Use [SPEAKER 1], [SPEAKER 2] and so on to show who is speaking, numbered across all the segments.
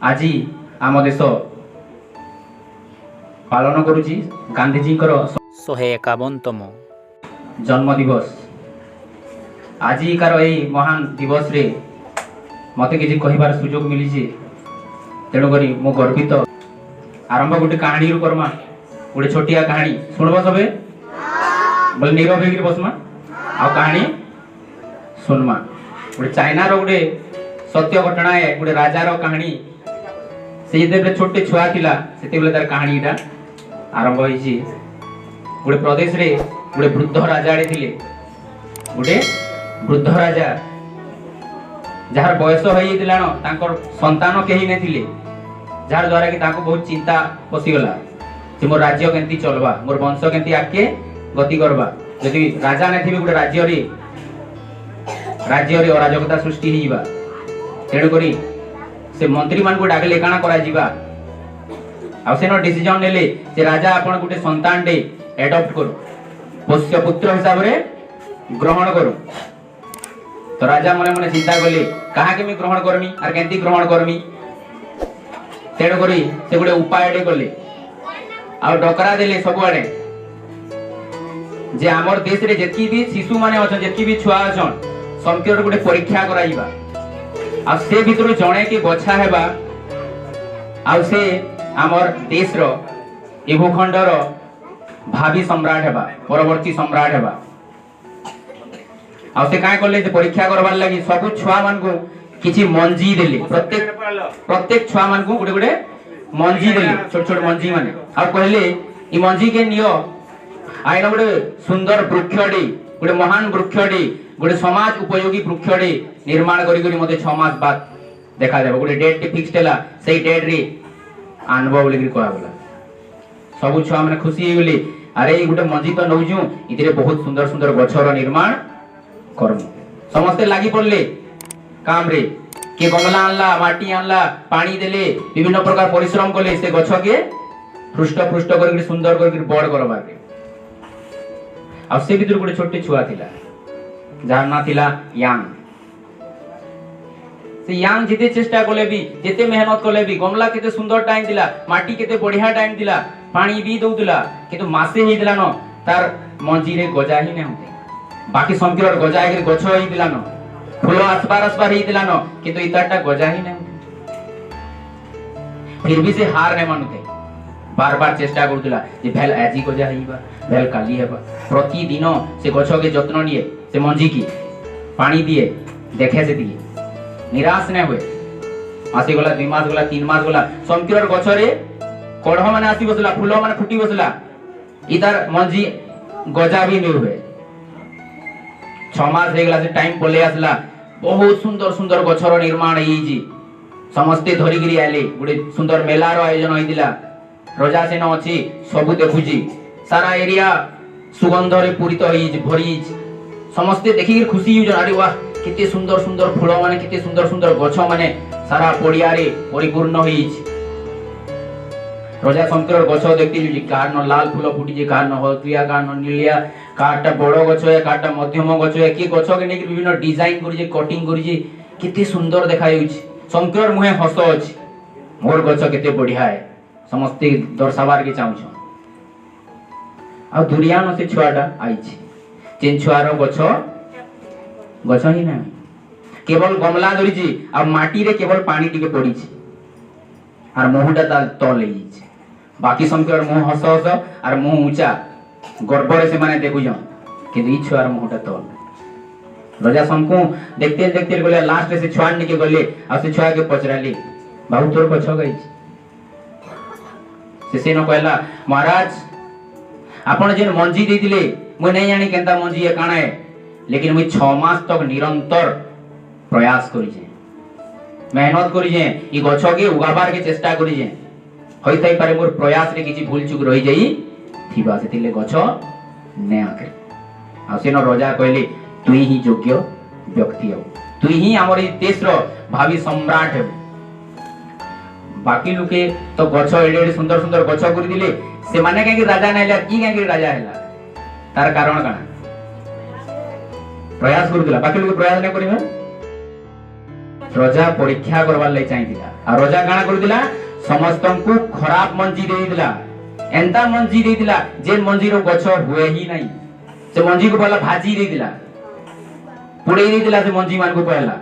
[SPEAKER 1] आज आम देश पालन करुची गांधीजी
[SPEAKER 2] 151तम
[SPEAKER 1] जन्म दिवस। आजिकार यही महान दिवस रे मत किसी कहबार सुजोग मिली। तेणुक मु गर्वित। आरंभ गोटे कहानी रू करमा। गोटे छोटिया कहानी शुणब सबे बोले नीरव होकर बसमा आ कहानी सुनमा। गोटे चाइना रो गोटे सत्य घटना है। गोटे राजार कहानी से जब छोटे छुआ थिला सेते बेले तार कहानीटा आरंभ होइछि। गोटे प्रदेश रे गोटे वृद्ध राजाड़े थिले। गोटे वृद्ध राजा जार बयस हो जाइतिलानो तांकर संतान केही नै थिले। जार द्वारा कि ताको बहुत चिंता पसिगला जे मोर राज्य केंती चलबा, मोर वंश केंती आके गति करबा। यदि राजा नै थिबे गोटे राज्य रे अराजकता सृष्टि हिबा। तेणु करी से मंत्री मान को डाकले काना करा जिबा। आ सेनो डिसीजन नेले जे राजा आपण गोटे संतान डे एडॉप्ट करू, पोष्य पुत्र हिसाब रे ग्रहण करू। तो राजा मने मने चिंता कले कहा के मैं ग्रहण करमी आर केंती ग्रहण करमी। तेणु करी से गोटे उपाय डे कले आ डकरा देले सब आडे जे हमर देश रे जेतकी भी शिशु माने अछन, जेतकी भी छुआ अछन, संख्यार गोटे परीक्षा कराइबा। आ से भितर जणे के बछा हेबा आ से हमर देश रो ए भूखंड रो भावी सम्राट हेबा, परवर्ती सम्राट हेबा। आ से काय करले जे परीक्षा करबार लागि सब छुआ मान को किछि मंजी देले। प्रत्येक छुआ मान को गोटे गोटे मंजी देले, छोट छोट मंजी माने। आ कहले ई मंजी के नियो आइना गोटे सुंदर वृक्षडी, गोटे महान वृक्षडी, गोटे समाज उपयोगी वृक्षडी निर्माण करी करी मते 6 मास बाद देखा जाबो। गोटे डेट टे फिक्स देला, सेही डेट रे आनबो बोली करी कहला बोला। सब छुआ माने खुशी हे गेली। अरे ई गोटे मंजी तो नौजू, इतरे बहुत सुंदर सुंदर गछर निर्माण करमु। समस्त लागि पड़ले काम रे। के गमला आनला, माटी आनला, पानी देले, विभिन्न प्रकार परिश्रम कले से गछ के पृष्ठ पृष्ठ करके सुंदर करके बड़ करबार रे। आ से भीतर गोटे छोटे छुआ थिला जार ना थिला यांग। से यांग जेते चेष्टा कले भी, जेते मेहनत कले भी, गमला केते सुंदर टाइम दिला, माटी केते बढ़िया टाइम दिला, पानी भी दउतला, किंतु मासे ही दिला न तार मंजी रे गजा ही नै होते। बाकी संकीर गजा के गछ ही दिला न, फूल आसपार ही दिला न, किंतु इताटा गजा ही नै होते। फिर भी से हार नै मानुते। बार बार चेष्टा करतला जे भेल आजी गजा हेबा, भेल काली हेबा। प्रतिदिन से गछ के जत्न निये, से मंजी की पानी दिए, देखे से दिए, निराश नै होए। मासे गला 2 मास गला 3 मास गला, संकीर गछ रे कढ़ माने आसी बसला, फूल माने फुटी बसला, इतार मंजी गजा भी नै होए। 6 मास हे गला से टाइम पले आसला, बहुत सुंदर सुंदर गछर निर्माण हेजी। समस्ते धरि गिरी आले, गुडे सुंदर मेला रो आयोजन होइदिला। रजा सेन अछि, सब देखुजी, सारा एरिया सुगंध रे पूरित होइज, भरिज। समस्ते देखि खुशी हो जन। अरे वाह किते सुंदर सुंदर फूल माने, किते सुंदर सुंदर गछ माने सारा पड़िया रे परिपूर्ण होइज। रजा शंकर गछ देखति जी, कार न लाल फूल फुटी जे, कार न हलदिया, कार न नीलिया, कारटा बड़ गछ है, कारटा मध्यम गछ है, कि गछ के नेक विभिन्न डिजाइन करि जे, कटिंग करि जे, किते सुंदर देखाय होइछ। शंकर मुहे हस अछि, मोर गछ केते बढ़िया है, समस्ते दर्शाबार के चाहू छ। आ दुनिया न से छुआटा आइछ, जेन छुआरो गछ ही नै, केवल गमला धरि जी आ माटी रे केवल पानी टिके पड़िछ आर मुहटा तल हेइछ। बाकी शंकर मुह हस हस आर मुह ऊंचा, गर्व रे से माने देखु जन, किंतु ई छुआर मुहटा तल। राजा शंकु देखते देखते गले, लास्ट रे से छुआ निके गले आ से छुआ के पचराली, बाबू तोर गछ गइछ। से न कहला, महाराज आपण जेन मंजी देतिले मु नै जानी केंता मंजी ए काना है, लेकिन मु 6 मास तक निरंतर प्रयास करि जे, मेहनत करि जे, ई गछ के उगाबार के चेष्टा करि जे। होई थाई पारे मोर प्रयास रे किछि भूल चूक रहि जाई थिबा, सेतिले गछ नै आके। आ से न राजा कहले, तुई ही योग्य व्यक्ति हो, तुई ही हमर ई देश रो भावी सम्राट है। बाकी लोके तो गछ एडे एडे सुंदर सुंदर गछ करि दिले, से माने के राजा नैला, की के राजा हैला, तार कारण काना प्रयास करू दिला। बाकी लोग प्रयास नै करिबा। रजा परीक्षा करवार लई चाहिला आ रजा काना करदिला समस्तंकु खराब मंजी देइदिला एंता मंजी देइदिला जे मंजी रो गछ हुए ही नहीं से मंजी को पहला भाजी देइदिला पुड़े देइदिला से मंजी मान को पहला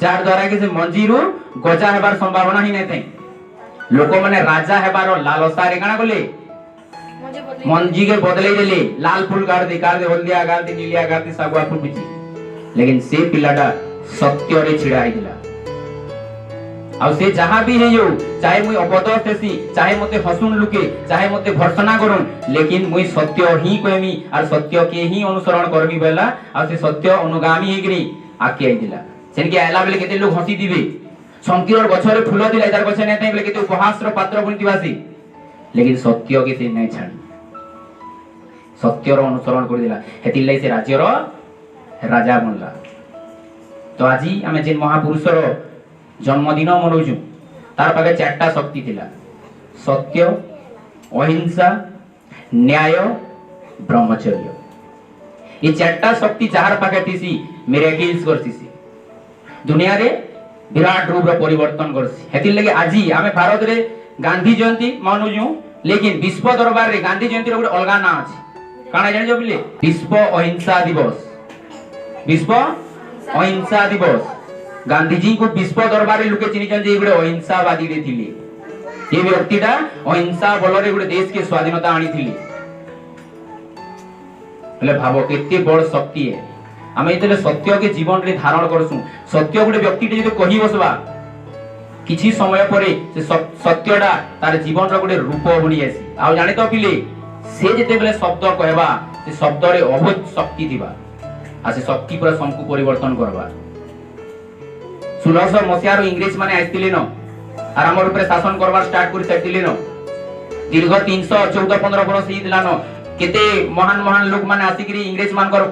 [SPEAKER 1] जार द्वारा कि से मंजी रो गजा हेबार संभावना ही नहीं थई लोक माने राजा हेबार लालसा रे काना बोले मंजी के बदले देले लाल फूल गाड़ दे हल्दिया गाड़ दे नीलिया गाड़ दे सागुआ फूल बिची लेकिन से पिलाटा सत्य रे छिड़ा आइदिला आ से जहां भी है यो चाहे मुई अपदस्थ हेसी चाहे मते हसुन लुके चाहे मते भर्सना करूं लेकिन मुई सत्य ही कहमी और सत्य के ही अनुसरण करमी बेला आ से सत्य अनुगामी हेगरी आके आइदिला सेन के आला बेले केते लोग हसी दिबे संकीर गछरे फूल दिला इधर गछ नै तै बेले केते उपहास रो पात्र बनि दिवासी लेकिन सत्य के से नै छाड़ी सत्य रो अनुसरण कर दिला हेति लई से राज्य रो राजा बनला तो आज आमे जे महापुरुष रो जन्मदिन मनाउछु तार पाके चारटा शक्ति थिला सत्य अहिंसा न्याय ब्रह्मचर्य ये चारटा शक्ति चार पाके थिसी मिरेकल्स करथिसी दुनिया रे विराट रूप रो परिवर्तन करसी हेति लगे आज आमे भारत रे गांधी जयंती मनाउछु लेकिन विश्व दरबार रे गांधी जयंती रो अलगा ना अछि काना जानि जो बिले विश्व अहिंसा दिवस विश्व अहिंसा दिवस गांधी जी को विश्व दरबार रे लोके चिनी जे गुडे अहिंसावादी रे थिले ये व्यक्तिटा अहिंसा बल रे गुडे देश के स्वाधीनता आनी थिले ले भाबो केते बड़ शक्ति है आमे इतले सत्य के जीवन रे धारण करसु सत्य गुडे व्यक्ति जे कहि बसबा किछि समय परे से सत्यडा तार जीवन रो गुडे रूप बनि आसी आ जानि तो पिले से जेते बेले शब्द कहबा से शब्द रे अभूत शक्ति दिबा आ से शक्ति पूरा संकु परिवर्तन करबा 1600 मसियारो इंग्लिश माने आइतिले न आर हमर ऊपर शासन करबार स्टार्ट करि सैतिले न दीर्घ 314-15 बरस ही दिला न केते महान महान लोक माने आसिकरी इंग्लिश मानकर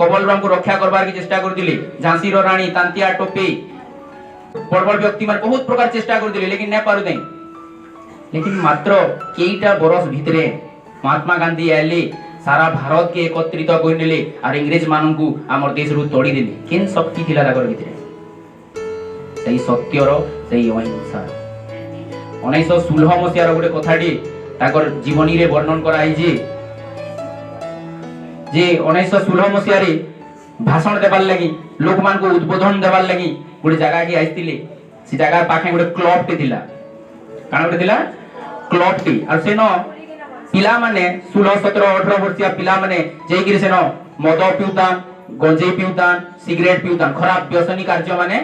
[SPEAKER 1] कबल रंग को रक्षा करबार की चेष्टा कर दिले झांसी रो रानी तांतिया टोपे बड़ बड़ व्यक्ति माने बहुत प्रकार चेष्टा कर दिले लेकिन नै पारु दे लेकिन मात्र केईटा बरस भितरे महात्मा गांधी आले सारा भारत के एकत्रित कर नेले आर इंग्लिश माननकु हमर देश रु तोड़ी देले केन शक्ति थिला ताकर भितरे सही सत्यर सही अहिंसा 1916 मसियार गोटे कथाटी ताकर जीवनी रे वर्णन कराई जे 1916 मसियार भाषण देबार लागि लोक मान को उद्बोधन देबार लागि गोटे जगह के आइतिले से जगह पाखे गोटे क्लब टे थिला काना गोटे थिला क्लब टी और सेनो पिला माने 16 17 18 वर्षिया पिला माने जेई गिर सेनो मद पिउतान गंजे पिउतान सिगरेट पिउतान खराब व्यसनी कार्य माने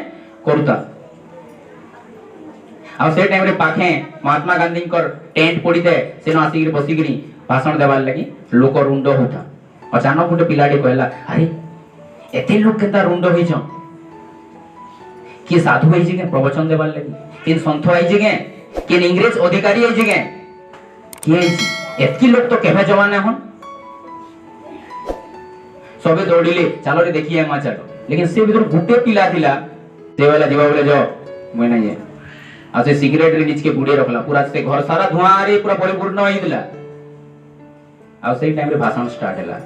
[SPEAKER 1] करूता आ से टाइम रे पाखे महात्मा गांधी कर टेंट पड़ी दे सेनो आसी बसी गिरी भाषण देबार लागि लोक रुंड होता अचानक गोटे पिलाडी कहला अरे एते लोक केता रुंड होई छ के साधु होई जे प्रवचन देबार लागि के संत होई जे के इंग्लिश अधिकारी होई जे के एतकी लोक तो केभे जमाने हन सबे दौड़िले चलो रे देखिए मा चलो लेकिन से भीतर गुटे पिला थिला से वाला जीवा बोले जो मैं नहीं है आ से सिगरेट रे नीचे के बुड़े रखला पूरा से घर सारा धुआं रे पूरा परिपूर्ण होई दिला आ से टाइम रे भाषण स्टार्ट हला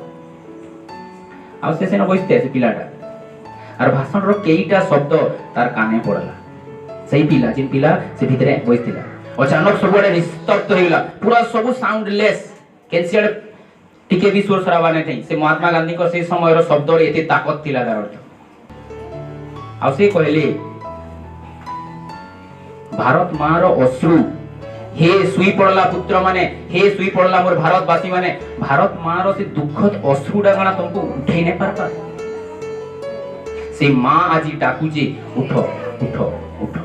[SPEAKER 1] आ से न बइते से पिलाटा और भाषण रो केईटा शब्द तार काने पड़ला सही पिला जिन पिला से भीतरे बइतिला अचानक सबडे निस्तब्ध होइला पूरा सब साउंडलेस कैंसियर टिके भी सुर सरावा नै थई से महात्मा गांधी को से समय रो शब्द रे एते ताकत थिला तार अर्थ आ से कहले भारत मां रो अश्रु हे सुई पड़ला पुत्र माने हे सुई पड़ला मोर भारतवासी माने भारत मां रो से दुखद अश्रु डागना तुमको उठै नै पारबा से मां आजी डाकू जे उठो उठो उठो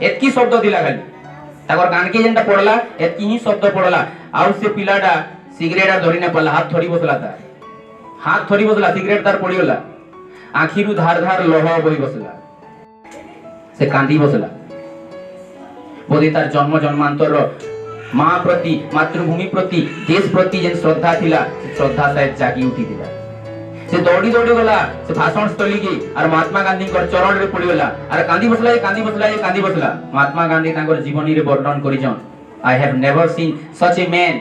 [SPEAKER 1] एतकी शब्द दिला खाली ताकर कान के जेंटा पड़ला एतकी ही शब्द पड़ला आउ से पिलाडा सिगरेट धरि नै पड़ला हाथ थोड़ी बसला तार हाथ थोड़ी बसला सिगरेट तार पड़ी गला आखिरु धार धार लोह बही बसला से कांदी बसला बोधे तार जन्म जन्मांतर मां प्रति मातृभूमि प्रति देश प्रति जेन श्रद्धा थिला श्रद्धा शायद जागी उठी दिला से दौड़ी दौड़ी गला से भाषण स्थली की और महात्मा गांधी कर चरण रे पड़ी गला और कांदी बसला ये कांदी बसला ये कांदी बसला महात्मा गांधी ताकर जीवनी रे वर्णन करि जन I have never seen such a man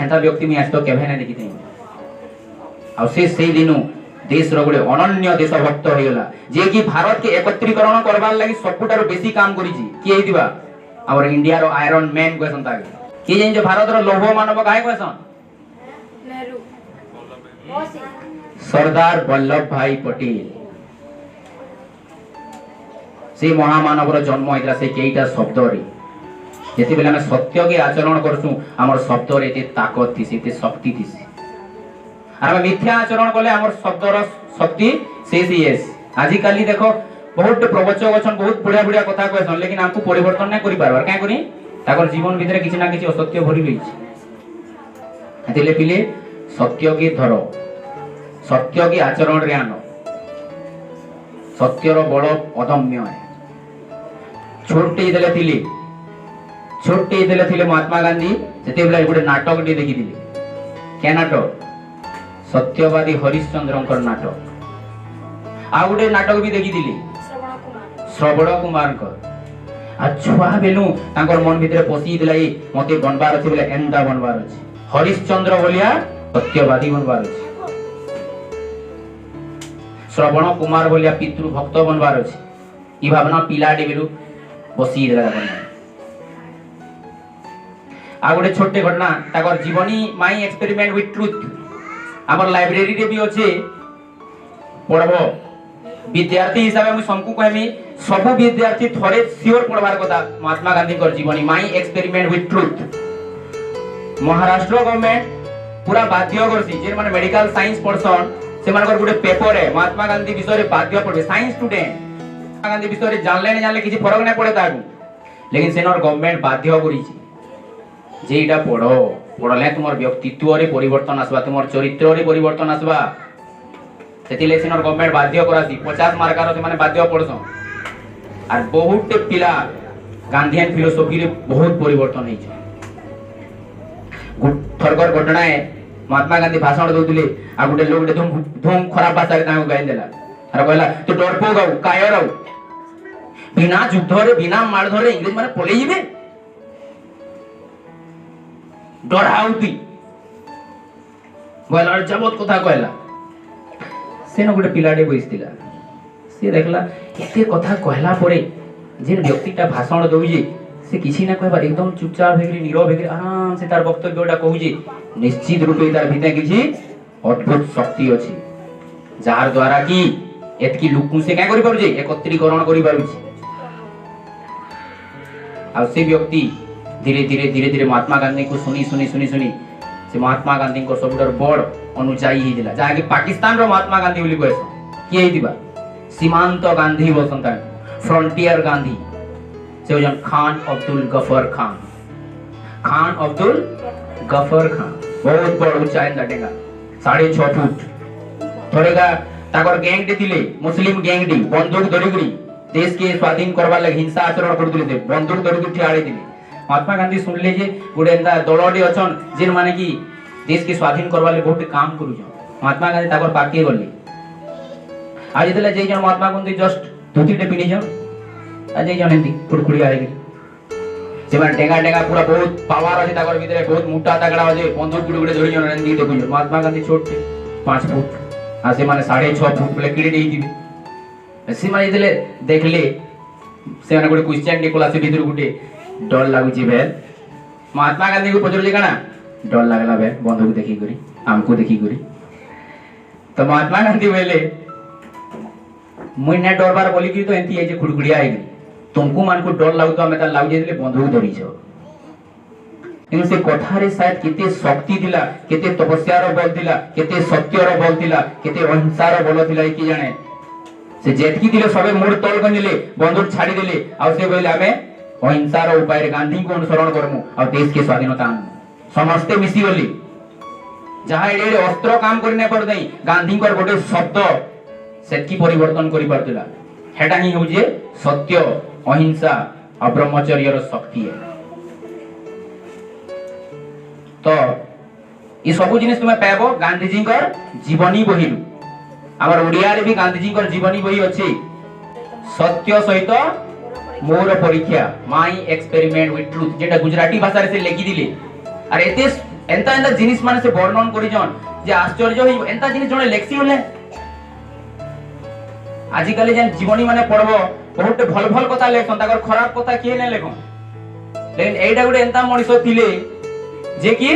[SPEAKER 1] हेता व्यक्ति में आज तो केभे नै देखि थई आ से दिनु देश रो गोटे अनन्य देशभक्त हो गला जे कि भारत के एकत्रीकरण करबार लागि सबुटारो बेसी काम करिछि के हेदिबा हमर इंडिया रो आयरन मैन कहसन ताके के जे जो भारत रो लौह मानव काहे कहसन
[SPEAKER 3] नेहरू
[SPEAKER 1] सरदार वल्लभ भाई पटेल से महामानव रो जन्म होइला से केईटा शब्द रे जेते बेला हम सत्य के आचरण करसु हमर शब्द रे एते ताकत थिसे एते शक्ति थिसे आर हम मिथ्या आचरण कले हमर शब्द रो शक्ति शेष येस आजि काली देखो बहुत प्रवचक अछन बहुत बढ़िया बढ़िया कथा कहसन लेकिन हमको परिवर्तन नै करि पारबार काहे करी ताकर जीवन भीतर किछि ना किछि असत्य भरि रहिछि एतिले पिले सत्य के धरो सत्य के आचरण रे आनो सत्यर बड़ अदम्य है छोटे देले थिले महात्मा गांधी सेते बेला गोटे नाटक टे देखि दिले क्या नाटक सत्यवादी हरिश्चंद्रकर नाटक आ गोटे नाटक भी देखि दिले श्रवण कुमार छुआ बेलू तांकर मन भितर पसी दिला मते बनबार अछि बेले एंदा बनबार अछि हरिश्चंद्र बोलिया सत्यवादी बनबार अछि श्रवण कुमार बोलिया पितृ भक्त बनबार अछि ई भावना पिलाडी बेलू बसी दिला आ गोटे छोटे घटना ताकर जीवनी माई एक्सपेरिमेंट विथ ट्रुथ हमर लाइब्रेरी रे भी अछि पढबो विद्यार्थी हिसाब में सबको कहमी सब विद्यार्थी थोड़े सियोर पढ़वार कथा महात्मा गांधी कर जीवनी my experiment with truth Maharashtra government पूरा बाध्य करसी जे माने मेडिकल साइंस पढ़सन से मानकर गोटे पेपर है महात्मा गांधी विषय रे बाध्य पढ़बे साइंस स्टूडेंट महात्मा गांधी विषय रे जानले नै जानले किछि फरक नै पड़े ताकू लेकिन सेनर गवर्नमेंट बाध्य करिछि जे इटा पढ़ले तुमर व्यक्तित्व रे परिवर्तन आसबा तुमर चरित्र रे परिवर्तन आसबा सेतिले सेनर गवर्नमेंट बाध्य करासी 50 मार्कार से माने बाध्य पड़सन आर बहुत पिला गांधीयन फिलोसफी रे बहुत परिवर्तन होई छै थरकर घटना है महात्मा गांधी भाषण दउतले आ गुटे लोग धूम खराब भाषा रे ताको गाइन देला अरे कहला तू डरपो गाऊ कायर आऊ बिना युद्ध रे बिना मार धरे इंग्लिश माने पले जिबे डराउती बोला जबत कथा कहला सेन गोटे पिलाडे बइसतिला से देखला एते कथा कहला परे जेन व्यक्तिटा भाषण दउजे से किछि ना कहबा एकदम चुपचाप हेगरी नीरव हेगरी आराम से तार वक्तव्यटा कहूजे निश्चित रूपे तार भीतर किछि अद्भुत शक्ति अछि जार द्वारा की एतकी लोकु से काय करि पारुजे एकत्रीकरण करि पारुछि आ से व्यक्ति धीरे धीरे महात्मा गांधी को सुनी से महात्मा गांधी को सबुडर बड़ अनुयायी ही दिला जाके पाकिस्तान रो महात्मा गांधी बोली कहस किए हिदिबा सीमांत गांधी बसंता फ्रंटियर गांधी से जन खान अब्दुल गफर खान बहुत बड़ ऊंचाई लटेगा 6.5 फुट थोड़ेगा ताकर गैंग दे थिले मुस्लिम गैंग दी बंदूक धरिगरी देश के स्वाधीन करबा लागि हिंसा आचरण करथुले बंदूक धरिगरी ठियाड़ी दिले महात्मा गांधी सुनले जे गुडे एंदा दलडी अछन जिन माने की देश के स्वाधीन करबा ले बहुत काम करू छ महात्मा गांधी ताकर पाके गले आज देले जे जन महात्मा गांधी जस्ट धोतीटे पिनी छ आज जे जन एंती कुड़कुड़ी आइ से माने टेंगा पूरा बहुत पावर अछि ताकर भीतर बहुत मोटा तगड़ा अछि बंदूक गुडे धरि जन एंती देखु महात्मा गांधी छोट 5 फुट आ से माने 6.5 फुट प्ले किडी देई दिबे से माने देले देखले से माने गुडे क्वेश्चन निकोला से भीतर गुडे डर लागुची बेल महात्मा गांधी को पचरले काना डर लागला बे बंधुक देखि करी हमको देखि करी तो महात्मा गांधी बोले मुई ने डरबार बोली कि तो एंती ए जे खुड़खुड़िया आइ तुमको मान को डर लागु तो हमें त लागु जेले बंधुक धरि छ इन से कथा रे शायद केते शक्ति दिला केते तपस्या रो बल दिला केते सत्य रो बल दिला केते अहिंसा रो बल दिला कि जाने से जेतकी दिले सबे मुड़ तोल गनिले बंधुक छाड़ी दिले आ से बोले हमें अहिंसा रो उपाय गांधी को अनुसरण करमु और देश के स्वाधीनता समस्ते मिसी गली जहां एडे अस्त्र काम करने पर दई गांधी को गोटे शब्द सेतकी परिवर्तन करि परतला हेटा ही हो जे सत्य अहिंसा और ब्रह्मचर्य रो शक्ति है तो ई सब जिनिस तुमे पाबो गांधी जी कर जीवनी बही हमर ओडिया रे भी गांधी जी कर जीवनी बही अछि सत्य सहित मोर परीक्षा माई एक्सपेरिमेंट विथ ट्रुथ जेटा गुजराती भाषा रे से लेखि दिले अरे एते एंता जिनिस माने से वर्णन करि जन जे आश्चर्य होई एंता जिनिस जने लेखसी होले आजिकल जेन जीवनी माने पढ़बो बहुत भल भल कथा लेखन ताकर खराब कथा किए ने लेखन लेकिन एटा गुटे एंता मनिष थिले जे कि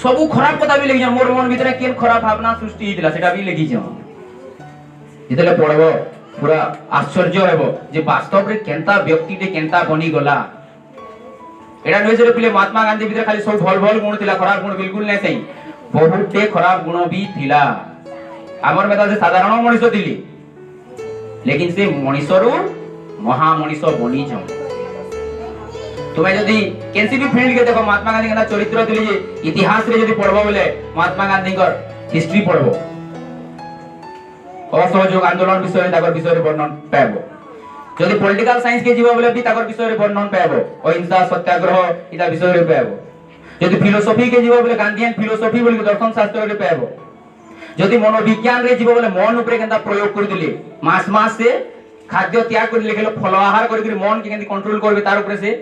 [SPEAKER 1] सबु खराब कथा भी लिखि मोर मन भीतर केन खराब भावना सृष्टि हितला सेटा भी लिखि छ जेतले पढ़बो पूरा आश्चर्य हेबो जे वास्तव रे केनता व्यक्ति टे केनता बनी गला एटा नय जे पिले महात्मा गांधी भीतर खाली सब भल भल गुण थिला खराब गुण बिल्कुल नै सही बहुत टे खराब गुण भी थिला हमर मेता से साधारण मनिष थिली लेकिन से मनिषरु महा मनिष बनी छ तुम्हें जदि केनसी भी फील्ड के देखो महात्मा गांधी का चरित्र थिले जे इतिहास रे जदि पढ़बो बोले महात्मा गांधी कर हिस्ट्री पढ़बो असहयोग आंदोलन विषय ताकर विषय रे वर्णन पाबो जदि पॉलिटिकल साइंस के जीवा बोले भी ताकर विषय रे वर्णन पाबो अहिंसा सत्याग्रह इता विषय रे पाबो जदि फिलोसफी के जीवा बोले गांधीयन फिलोसफी बोले दर्शन शास्त्र रे पाबो जदि मनोविज्ञान रे जीवा बोले मन ऊपर केनता प्रयोग कर दिले मास मास से खाद्य त्याग कर लेखेलो फल आहार कर मन के केनती कंट्रोल करबे तार ऊपर से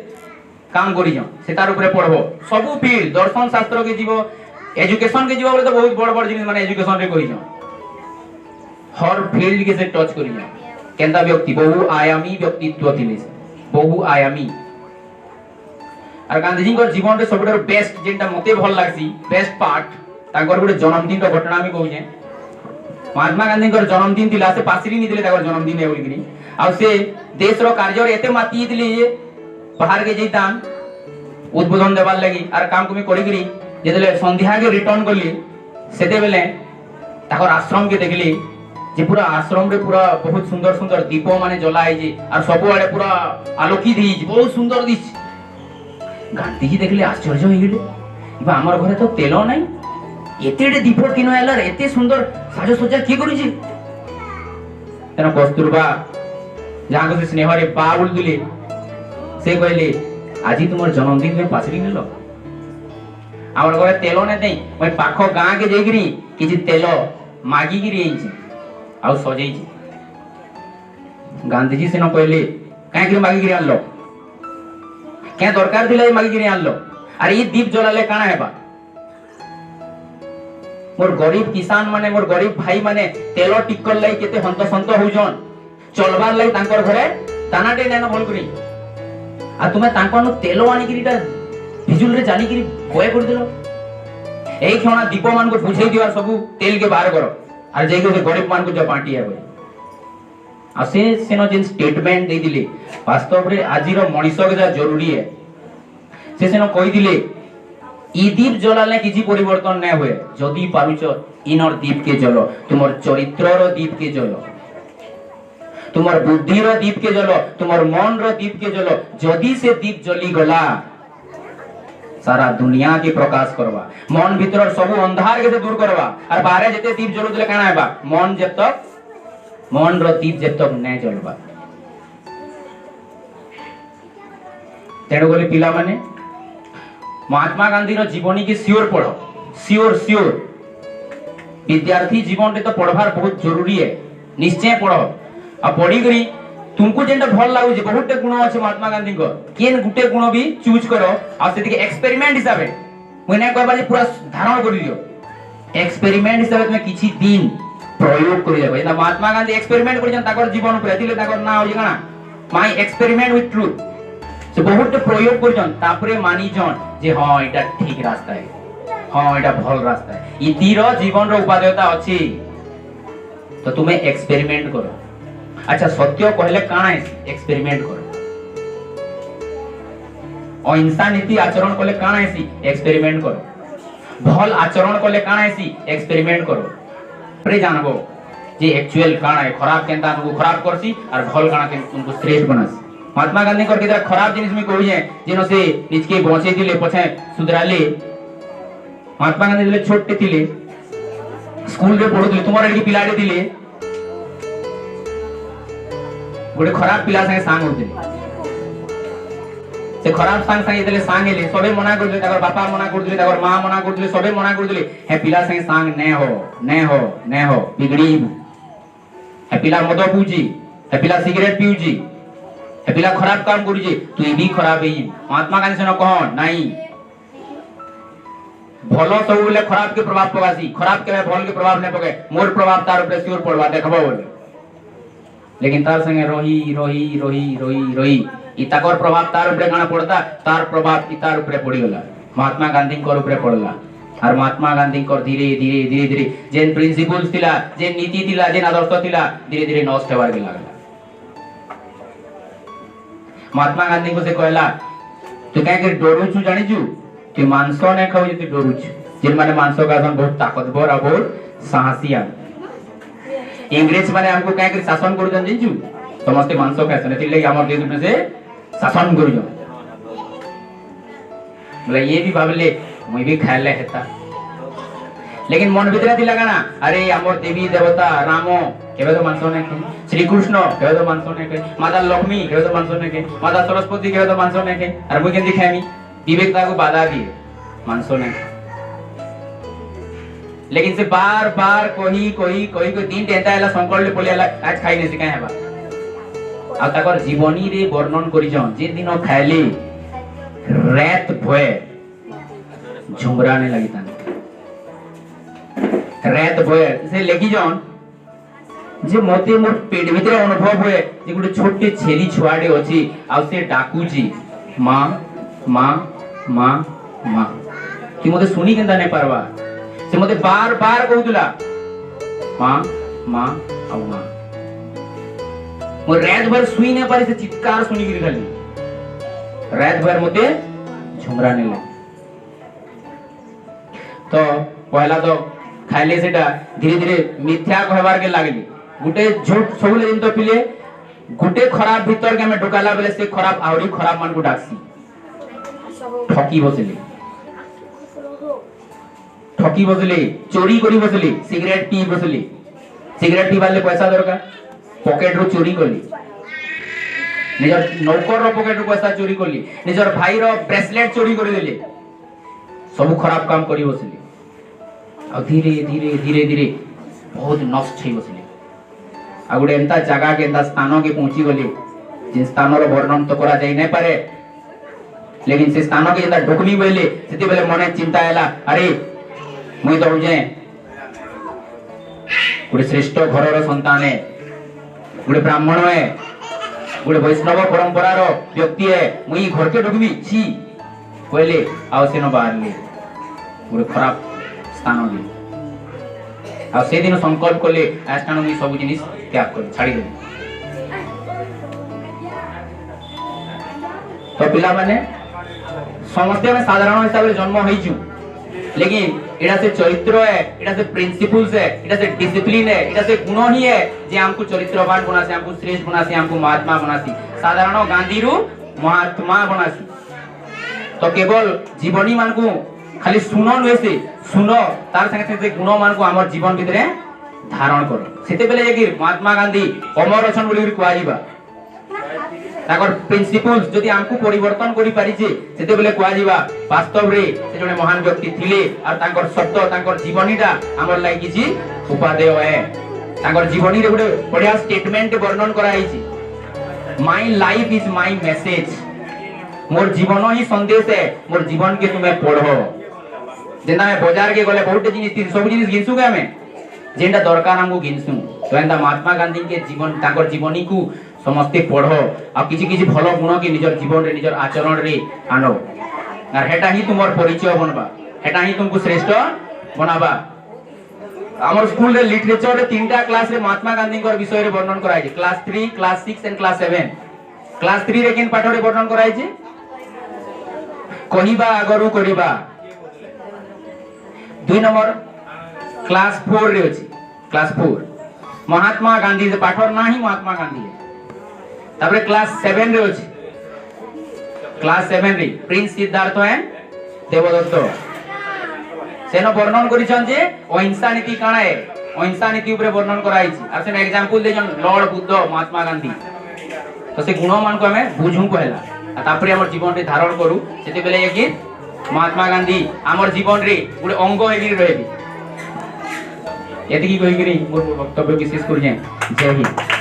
[SPEAKER 1] काम करी जाओ से तार ऊपर पढ़बो सबु फील्ड दर्शन शास्त्र के जीवो एजुकेशन के जीवो बोले तो बहुत बड़ बड़ जिनिस माने एजुकेशन रे करी जाओ हर फील्ड के से टच करी जाओ केनता व्यक्ति बहु आयामी व्यक्तित्व थिले बहु आयामी और गांधी जी को जीवन रे सबटा बेस्ट जेंटा मते भल लागसी बेस्ट पार्ट ताकर गुटे जन्मदिन रो घटना मी कहू जे महात्मा गांधी कर जन्मदिन थिला से पासिरी नि दिले ताकर जन्मदिन है बोलगिनी आ से देश रो कार्य रे एते माती दिले जे बाहर के जैताम उद्बोधन देवार लगी आर काम को मी करिगिरी जेदेले संध्या के रिटर्न करली सेते बेले ताकर आश्रम के देखली जे पूरा आश्रम रे पूरा बहुत सुंदर सुंदर दीप माने जलाए जे आर सब आड़े पूरा आलोकित हिज बहुत सुंदर दिस गांधी जी देखले आश्चर्य हो गेले इबा हमर घरे तो तेल नै एतेडे दीप किनो आलर एते सुंदर साजो सज्जा की करू छी तेना कस्तूरबा जहां को स्नेह रे बा बोल दिले से कहले आज तुमर जन्मदिन में पासरी नेलो हमर घरे तेल नै दे मैं पाखो गां के जेगिरी किछि तेल मागी गिरी छी आ सजई छी गांधी जी से न कहले काहे कि मागी गिरी आलो क्या दरकार दिला मागी गिरी आलो अरे ये दीप जलाले काना हेबा मोर गरीब किसान माने मोर गरीब भाई माने तेल टिक्कर लाई केते हंत संत होजन चलबार लाई तांकर घरे तानाटे नेनो बोल करी आ तुमे तांकनु तेल आनी गिरीटा बिजुल रे जानी गिरी बय कर दिलो एई खना दीप मान को बुझे दिवार सब तेल के बाहर करो आर जेको से गरीब मान को जो बांटी है बोले आ से सेनो जिन स्टेटमेंट दे दिले वास्तव रे आजिरो मनिषो के जरूरी है से सेनो कहि दिले ई दीप जलाले किछि परिवर्तन नै होए जदी पारुचो इनर दीप के जलो तुमर चरित्र रो दीप के जलो तुमर बुद्धि रो दीप के जलो तुमर मन रो दीप के जलो जदी से दीप जली गला सारा दुनिया के प्रकाश करवा मन भीतर सब अंधार के से दूर करवा और बाहर जते दीप जलो दिले काना हेबा मन जब तक मन रो दीप जब तक नै जलबा तेणु बोले पिला माने महात्मा गांधी रो जीवनी के सियोर पढ़ो सियोर सियोर विद्यार्थी जीवन रे तो पढ़वार बहुत जरूरी है निश्चय पढ़ो आ पढ़ी करी तुमको जेंटा भल लागु जे बहुत गुण अछि महात्मा गांधी को केन गुटे गुण भी चूज करो आ सेति के एक्सपेरिमेंट हिसाबे मने कहबा जे पूरा धारण करि दियो एक्सपेरिमेंट हिसाबे तुमे किछि दिन प्रयोग करि देबो एना महात्मा गांधी एक्सपेरिमेंट करिजन ताकर जीवन ऊपर दिले ताकर ना होई गाना माय एक्सपेरिमेंट विथ ट्रुथ से बहुत प्रयोग करिजन तापरे मानी जन जे हां एटा ठीक रास्ता है हां एटा भल रास्ता है ई तीरो जीवन रो उपादेयता अछि तो तुमे एक्सपेरिमेंट करो अच्छा सत्य कहले काना है एक्सपेरिमेंट करो अहिंसा नीति आचरण कले काना है एक्सपेरिमेंट करो भल आचरण कले काना है एक्सपेरिमेंट करो प्रे जानबो जे एक्चुअल काना है खराब केनता तुमको खराब करसी और भल काना के तुमको श्रेष्ठ बनासी महात्मा गांधी कर के खराब जिनिस में कहू जे जेनो से निज के बचे दिले पछे सुधराले महात्मा गांधी दिले छोटे थिले स्कूल रे पढुले तुमर एडी पिलाडे दिले गोटे खराब पिला संगे सांग होते से खराब सांग संगे देले सांग हेले सबे मना कर दिले ताकर बापा मना कर दिले ताकर मां मना कर दिले सबे मना कर दिले हे पिला संगे सांग ने हो बिगड़ी हे पिला मद पीउजी हे पिला सिगरेट पीउजी हे पिला खराब काम करूजी तू भी खराब है महात्मा गांधी से न कह नहीं भलो सब बोले खराब के प्रभाव पकासी खराब के भल के प्रभाव नहीं पके मोर प्रभाव तार ऊपर सियोर पड़वा देखबो बोले लेकिन तार संगे रही रही रही रही रही इ ताकर प्रभाव तार ऊपर काना पड़ता तार प्रभाव इ तार ऊपर पड़ी गला महात्मा गांधी कर ऊपर पड़ला और महात्मा गांधी कर धीरे धीरे धीरे धीरे जेन प्रिंसिपल्स थिला जेन नीति थिला जेन आदर्श थिला धीरे धीरे नष्ट होबार के लागला महात्मा गांधी को से कहला तू काहे के डरू छु जानि छु तू मांस ने खाऊ जे तू डरू छु जिन माने मांस का बहुत ताकतवर और बहुत साहसिया इंग्रेज माने हमको काहे के शासन करू जन छु समस्त मांस खाए ने तिले हमर देश में से शासन करू जो बोले ये भी भाबले मुई भी खायले हेता लेकिन मन भीतर दिला गाना अरे हमर देवी देवता रामो केबे तो मांस ने खाए श्री कृष्ण केबे तो मांस ने खाए माता लक्ष्मी केबे तो मांस ने खाए माता सरस्वती केबे तो मांस ने खाए और मुई केन दिखामी विवेकता को बाधा दिए मांस ने लेकिन से बार बार कोई दिन टेंटा एला संकट ले पले एला आज खाई नै सिकाय हेबा आ ताकर जीवनी रे वर्णन करि जन जे दिन खाइले रात भय झुमराने लगी तान रात भय से लेगी जन जे मते मोर पेट भीतर अनुभव होए जे गुटे छोटे छेली छुआडे अछि आ से डाकुची मां मां मां मां कि मते सुनी केंदा नै परवा से मते बार बार कहउतला मां मां आ मां मोर रात भर सुई नै पारे से चित्कार सुनी गिरी खाली रात भर मते झुमराने लगे तो पहला तो खाइले सेटा धीरे धीरे मिथ्या कहबार के लागली गुटे झूठ सबले दिन तो पिले गुटे खराब भीतर के हमें ढुकाला बेले से खराब आवरी खराब मन को डाकसी ठकी बसले चोरी करी बसले सिगरेट पी बसले सिगरेट पीबाले पैसा दरकार पॉकेट रो चोरी करली निजर नौकर रो पॉकेट रो पैसा चोरी करली निजर भाई रो ब्रेसलेट चोरी कर देले सब खराब काम करी बसले आ धीरे धीरे धीरे धीरे बहुत नष्ट થઈ बसले आ गुडे एंता जगह के एंता स्थानों के पहुंची गले जिन स्थानों रो वर्णन तो करा जाई नै पारे लेकिन से स्थानों के एंता ढुकनी बेले सेते बेले मने चिंता आला अरे मुई तो जे गुडे श्रेष्ठ घर रो संतान है गुडे ब्राह्मण है गुडे वैष्णव परंपरा रो व्यक्ति है मुई घर के ढुकबी छी कहले आउ सेनो बाहर ले गुडे खराब स्थान दे आ से दिन संकल्प करले आ स्थान मुई सब जिनिस त्याग कर छाड़ी दे तो पिला माने समस्त में साधारण हिसाब से जन्म होई छु लेकिन एडा से चरित्र है एडा से प्रिंसिपल्स है एडा से डिसिप्लिन है एडा से गुण ही है जे हमको चरित्रवान बनासी हमको श्रेष्ठ बनासी हमको महात्मा बनासी साधारण गांधी रु महात्मा बनासी तो केवल जीवनी मान को खाली सुनो नसे सुनो तार संगे संगे गुण मान को हमर जीवन भितरे धारण करो सेते बेले कि महात्मा गांधी अमर अछन बोली कुआ जीवा ताकर प्रिंसिपल्स जदि हमको परिवर्तन करि पारि जे सेते बेले कुआ जीवा वास्तव रे से जने महान व्यक्ति थिले और ताकर शब्द ताकर जीवनीटा हमर लागि किछि उपादेय है ताकर जीवनी रे गुडे बढ़िया स्टेटमेंट वर्णन कराई छी my life is my message मोर जीवन ही संदेश है मोर जीवन के तुम्हें पढ़ो जेना में बाजार के गले बहुत जिनिस सब जिनिस गिनसु के हमें जेंटा दरकार हमको गिनसु तो एंता महात्मा गांधी के जीवन ताकर जीवनी को समस्ते पढ़ो आ किछि किछि भलो गुण के निजर जीवन रे निजर आचरण रे आनो और हेटा ही तुमर परिचय बनबा हेटा ही तुमको श्रेष्ठ बनाबा हमर स्कूल रे लिटरेचर रे तीनटा क्लास रे महात्मा गांधी के विषय रे वर्णन कराई छै class 3 class 6 and class 7 class 3 रे केन पाठ रे वर्णन कराई छै कहिबा आगरु करिबा 2 नंबर क्लास 4 रे अछि क्लास 4 महात्मा गांधी से पाठ नाही महात्मा गांधी है तापर क्लास 7 रे अछि क्लास 7 रे प्रिंस सिद्धार्थ है देवदत्त सेनो वर्णन करिछन जे अहिंसा नीति काना है अहिंसा नीति ऊपर वर्णन कराई छी आ सेनो एग्जांपल देजन लॉर्ड बुद्ध महात्मा गांधी तो से गुण मान को हमें बुझू कहला आ तापर हमर जीवन रे धारण करू सेते बेले ये कि महात्मा गांधी हमर जीवन रे गुडे अंग हेगिरी रहबी एति की कहि करी मोर वक्तव्य विशेष करू जे जय हिंद।